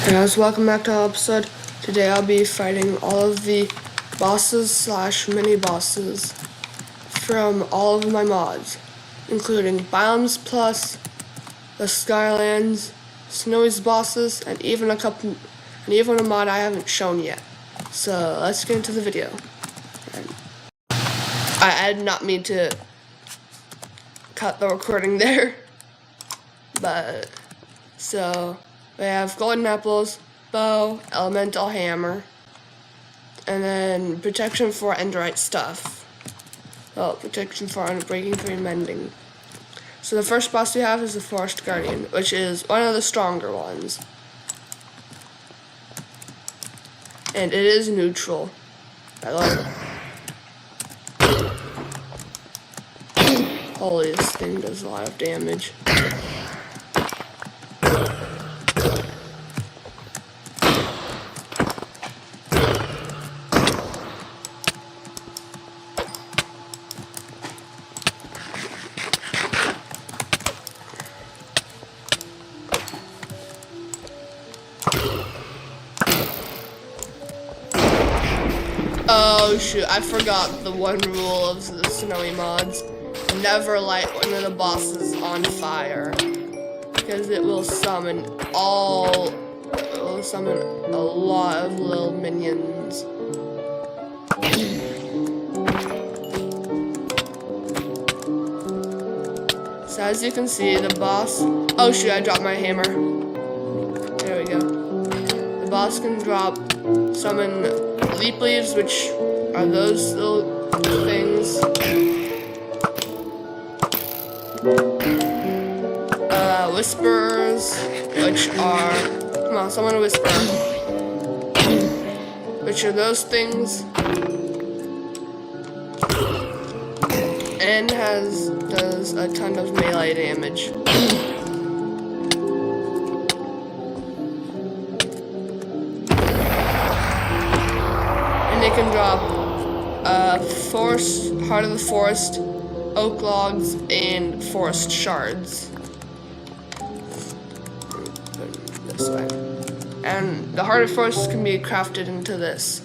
Hey guys, welcome back to our episode. Today I'll be fighting all of the bosses slash mini bosses from all of my mods, including Biomes Plus, the Skylands, Snowy's bosses, and even a mod I haven't shown yet. So let's get into the video. I did not mean to cut the recording there, but so we have golden apples, bow, elemental hammer, and then protection for enderite stuff. Well, protection for unbreaking 3 mending. So the first boss we have is the forest guardian, which is one of the stronger ones. And it is neutral. I love it. Holy, this thing does a lot of damage. Oh shoot, I forgot the one rule of the snowy mods. Never light one of the bosses on fire, because it will summon a lot of little minions. So as you can see, the boss, oh shoot, I dropped my hammer. There we go. The boss can summon leap leaves, which are those little things. Whisperers, which are, come on, summon a whisper, which are those things, and does a ton of melee damage. And they can drop heart of the forest, oak logs, and forest shards. This way. And the heart of forest can be crafted into this,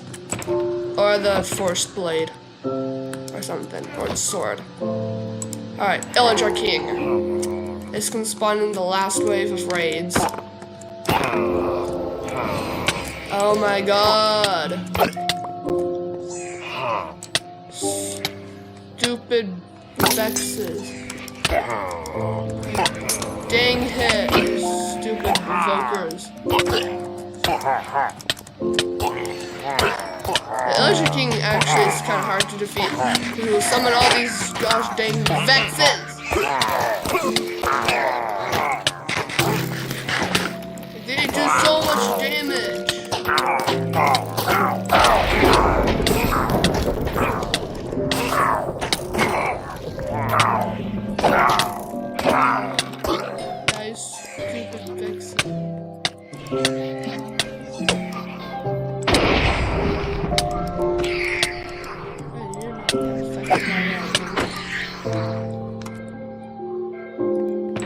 or the forest blade, or something, or the sword. Alright, Illager King. This can spawn in the last wave of raids. Oh my god. Stupid vexes. Dang hit, stupid invokers. The Illager King actually is kind of hard to defeat, because he will summon all these gosh dang vexes. They do so much damage. Nice, stupid vexes.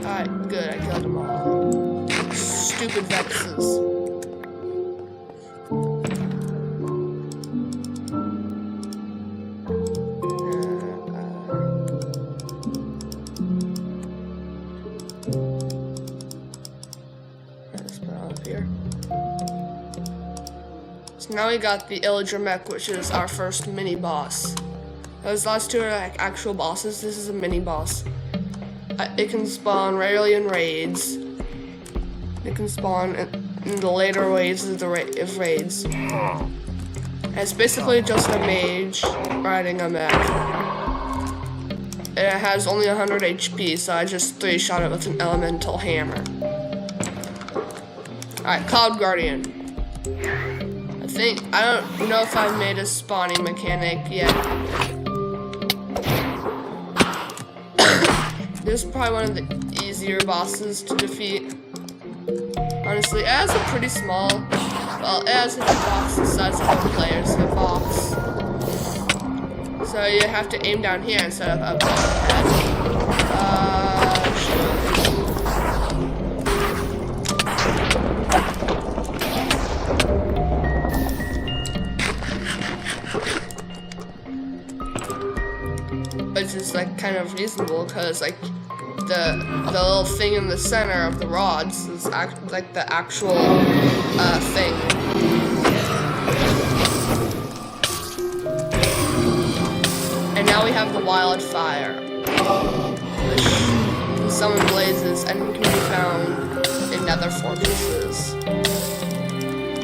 Alright, good, I killed them all. Stupid vexes. Let's put it up here. So now we got the Illager mech, which is our first mini boss. Those last two are like actual bosses. This is a mini boss. It can spawn rarely in raids. It can spawn in the later waves of raids. And it's basically just a mage riding a mech. It has only 100 HP, so I just 3-shot it with an elemental hammer. Alright, Cloud Guardian. I don't know if I've made a spawning mechanic yet. This is probably one of the easier bosses to defeat. Honestly, it has a pretty small, well, it has a hitbox the size of a player's hitbox. So you have to aim down here instead of up there. kind of reasonable because like the little thing in the center of the rods is like the actual thing. And now we have the wildfire, which can summon blazes and can be found in nether fortresses.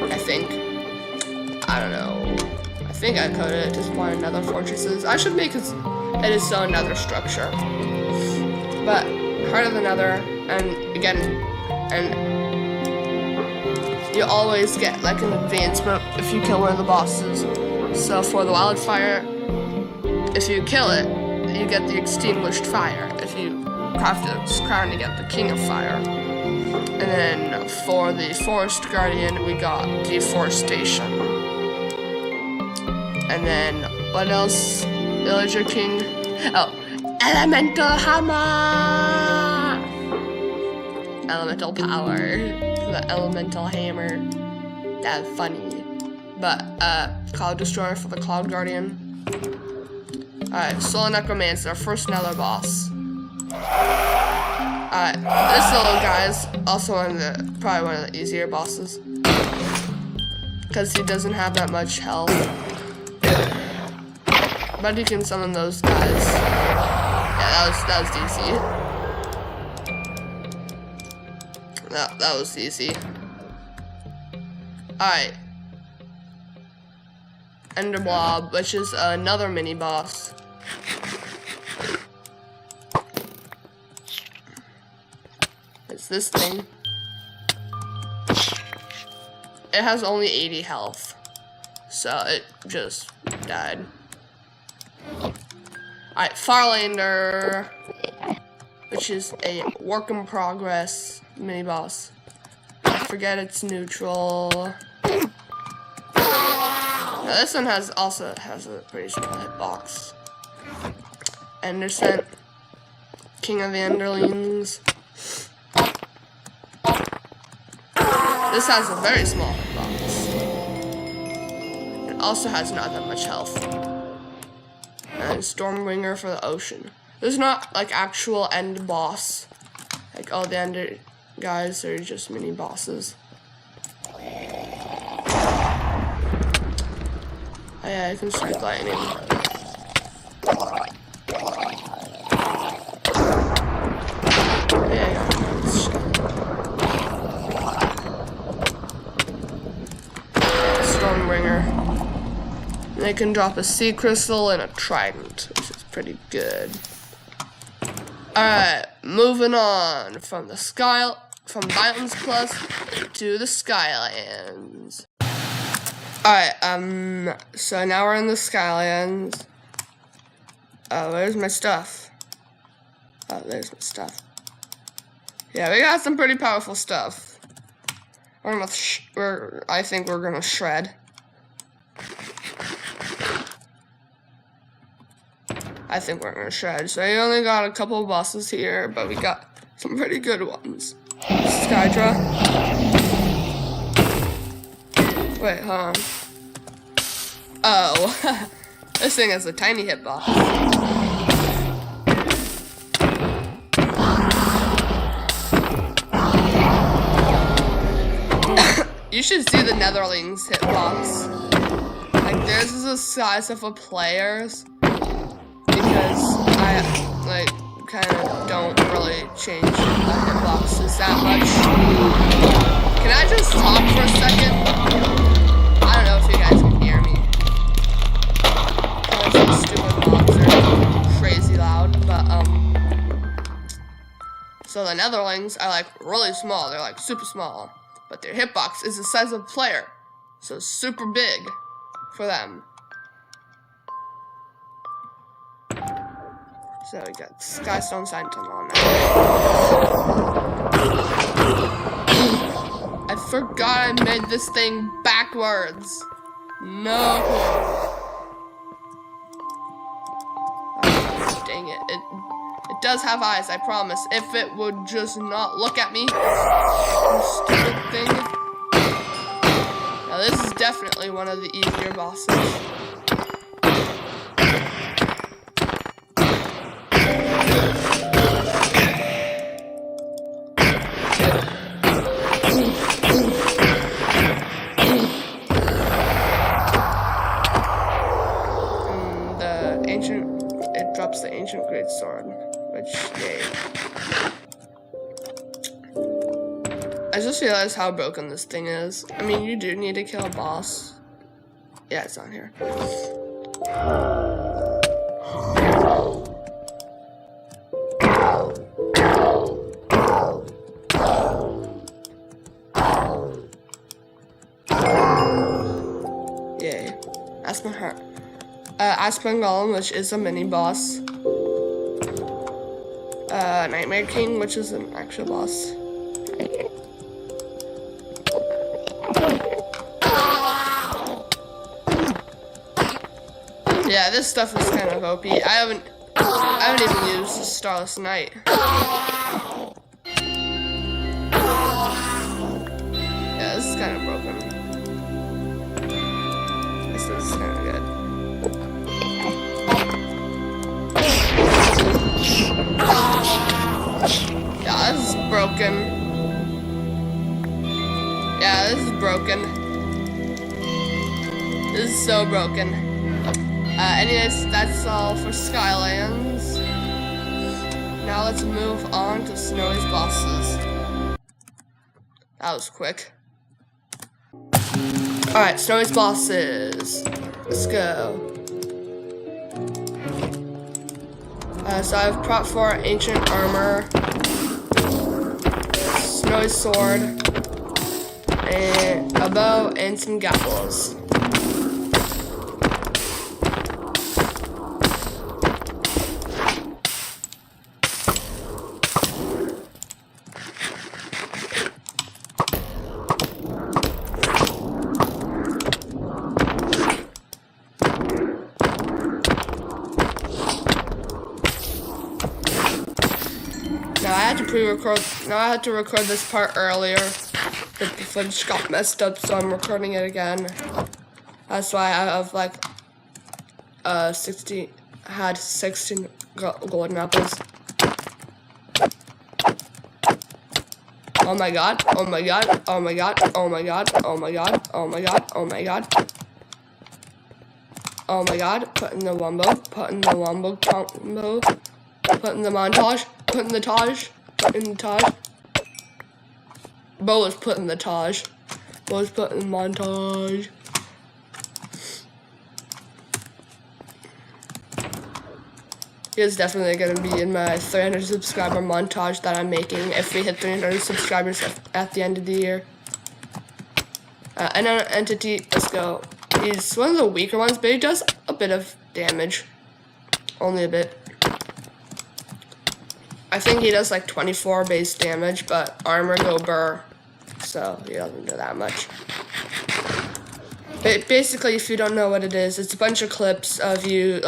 I think. I don't know. I think I coded it to spawn in nether fortresses. I should make it its own nether structure. But Heart of the Nether, and again, and you always get like an advancement if you kill one of the bosses. So for the wildfire, if you kill it, you get the extinguished fire. If you craft its crown, you get the king of fire. And then for the forest guardian, we got deforestation. And then what else? Villager king. Oh, elemental hammer. Elemental power. The elemental hammer. That's funny. But cloud destroyer for the cloud guardian. Alright, Soul Necromancer, first nether boss. Alright, this little guy is also probably one of the easier bosses. Because he doesn't have that much health. But you can summon those guys. Yeah, that was easy. That was easy. Alright. Ender Blob, which is another mini boss. It's this thing. It has only 80 health. So it just died. Alright, Farlander, which is a work in progress mini boss. Forget it's neutral. Now this one also has a pretty small hitbox. Endercent, King of the Enderlings. This has a very small hitbox. It also has not that much health. And Stormbringer for the ocean. There's not like actual end boss. Like all the ender guys are just mini bosses. Oh yeah, I can strike lightning. Yeah, Stormbringer. And they can drop a sea crystal and a trident, which is pretty good. Alright, moving on from the Mountains Plus to the Skylands. Alright, so now we're in the Skylands. Where's my stuff? Oh, there's my stuff. Yeah, we got some pretty powerful stuff. I think we're gonna shred. So we only got a couple of bosses here, but we got some pretty good ones. Skydra. Wait, hold on. Oh, this thing has a tiny hitbox. You should see the Netherlings hitbox. Like, theirs is the size of a player's. Because I, like, kind of don't really change the hitboxes that much. Can I just talk for a second? I don't know if you guys can hear me. Because these stupid mobs are crazy loud, but, so the Netherlings are, like, really small. They're, like, super small. But their hitbox is the size of a player. So it's super big for them. So we got Skystone Sentinel on now. I forgot I made this thing backwards. No. Oh, dang it. It does have eyes, I promise. If it would just not look at me. Stupid thing. Now this is definitely one of the easier bosses. I just realized how broken this thing is. I mean, you do need to kill a boss. Yeah, it's on here. Yay. Aspen Heart. Aspen Golem, which is a mini-boss. Nightmare King, which is an actual boss. Yeah, this stuff is kind of OP. I haven't even used the Starless Night. Yeah, this is kind of broken. This is kind of good. Yeah, this is broken. Yeah, this is broken. This is so broken. Anyways, that's all for Skylands. Now let's move on to Snowy's bosses. That was quick. Alright, Snowy's bosses. Let's go. So I have Prop 4 Ancient Armor, Snowy's Sword, and a bow, and some gapples. Now I had to record this part earlier, but the footage got messed up, so I'm recording it again. That's why I have like 16 golden apples. Oh my god, oh my god, oh my god, oh my god, oh my god, oh my god, oh my god. Oh my god, put in the wombo, put in the wombo combo, put in the montage, put in the Taj, put in the Taj. Bo was put in the Taj. Bo was put in the montage. He is definitely going to be in my 300 subscriber montage that I'm making if we hit 300 subscribers at the end of the year. Another entity, let's go. He's one of the weaker ones, but he does a bit of damage. Only a bit. I think he does like 24 base damage, but armor go burr, so he doesn't do that much. But basically, if you don't know what it is, it's a bunch of clips of you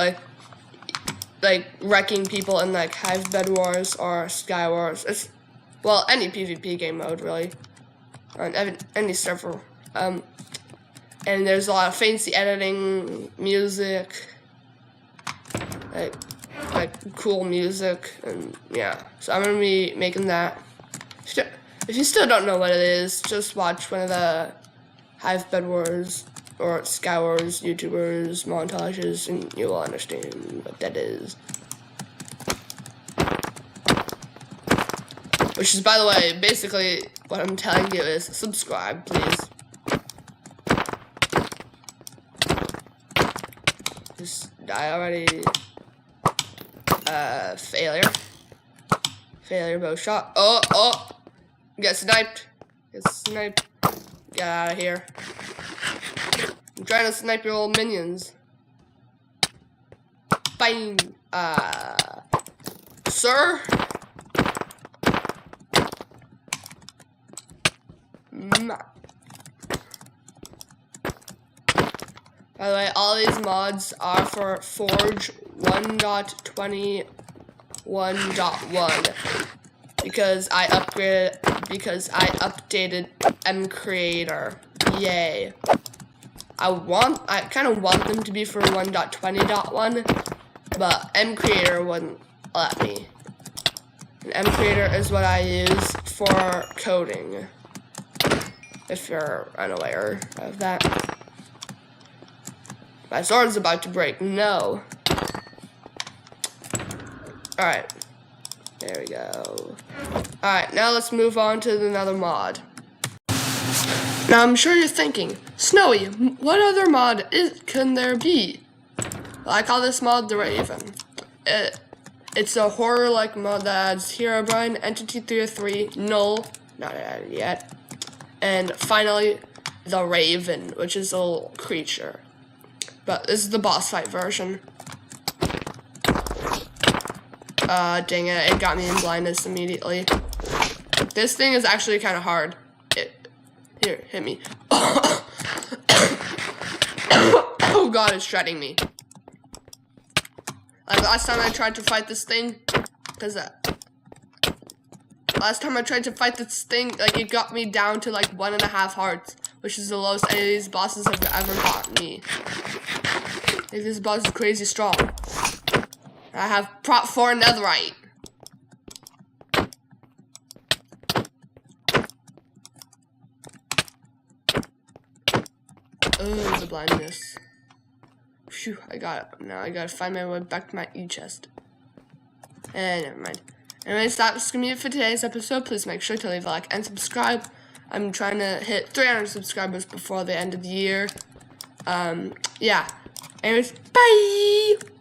like wrecking people in like Hive Bed Wars or Sky Wars. It's, well, any PvP game mode really, on any server. And there's a lot of fancy editing, music, like cool music, and yeah. So I'm gonna be making that. If you still don't know what it is, just watch one of the Hive Bed Wars or Sky Wars YouTubers montages, and you will understand what that is. Which is, by the way, basically what I'm telling you is subscribe, please. Just die already. Failure bow shot. Oh! Get sniped. Get out of here. I'm trying to snipe your old minions. Bang! Sir? By the way, all these mods are for Forge 1.21.1 because I updated mCreator. Yay. I kind of want them to be for 1.20.1, but mCreator wouldn't let me. And mCreator is what I use for coding, if you're unaware of that. My sword's about to break. No. Alright. There we go. Alright, now let's move on to another mod. Now I'm sure you're thinking, Snowy, what other mod can there be? Well, I call this mod the Raven. It's a horror-like mod that adds Herobrine, Entity 303, Null, not added yet, and finally the Raven, which is a little creature. But this is the boss fight version. Dang it got me in blindness immediately. This thing is actually kind of hard. Here, hit me. Oh god, it's shredding me. Like last time I tried to fight this thing, like it got me down to like 1.5 hearts, which is the lowest any of these bosses have ever gotten me. Like, this boss is crazy strong. I have prop 4 netherite. Oh, the blindness. Phew, I got it. Now I gotta find my way back to my E-chest. And never mind. Anyways, that's gonna be it for today's episode. Please make sure to leave a like and subscribe. I'm trying to hit 300 subscribers before the end of the year. Yeah. Anyways, bye!